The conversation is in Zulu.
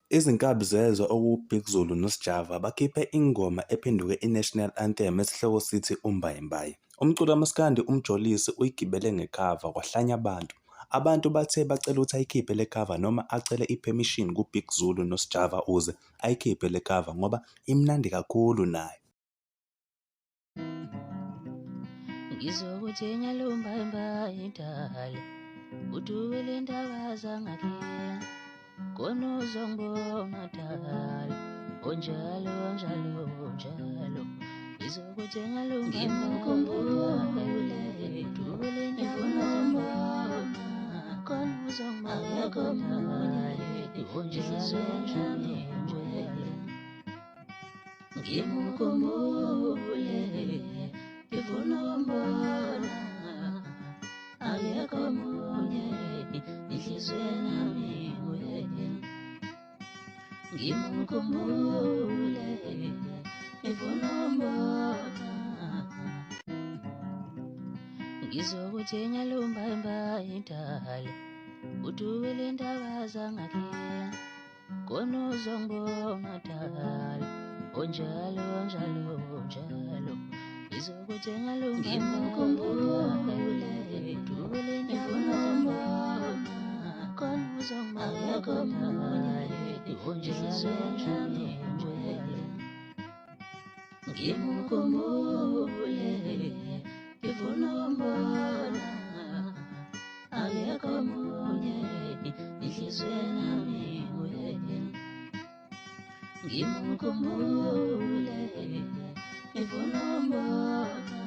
Izinkabi zezwe okuBig Zulu noSjava bakhiphe ingoma ephenduke i-national anthem esihloko sithi "Umbayimbayi". Umculi kaMaskandi uMjolosi uyigibele ngekhava kwahlanya abantu. Abantu bathe bacela ukuthi ayikhiphe le khava noma acele iphemishini kuBig Zulu noSjava ukuze ayikhiphe le khava ngoba imnandi kakhulu nayo. Ngizokuthenya lo mbayimbayi dale, uduwele indaba zangakithi, khona uzongibona dale, onjalo njalo njalo. Ngizokuthenga lo mbayimbayi, uduwele indaba zangakithi, khona uzongibona dale, onjalo njalo njalo. Ngimkhumbule ngifuna ukumbona, akekho omunye enhliziyweni yami wena. Ngimkhumbule ngifuna ukumbona, ngizokuthenga lo mbayimbayi dale, uduwele indaba zangakithi, khona uzongibona dale, onjalo njalo njalo. Ngizokuthenga lo mbayimbayi, uduwele indaba zangakithi, khona uzongibona dale, onjalo njalo njalo. Ngimkhumbule ngifuna ukumbona, akekho omunye enhliziyweni yami wena. Ngimkhumbule ngifuna ukumbona.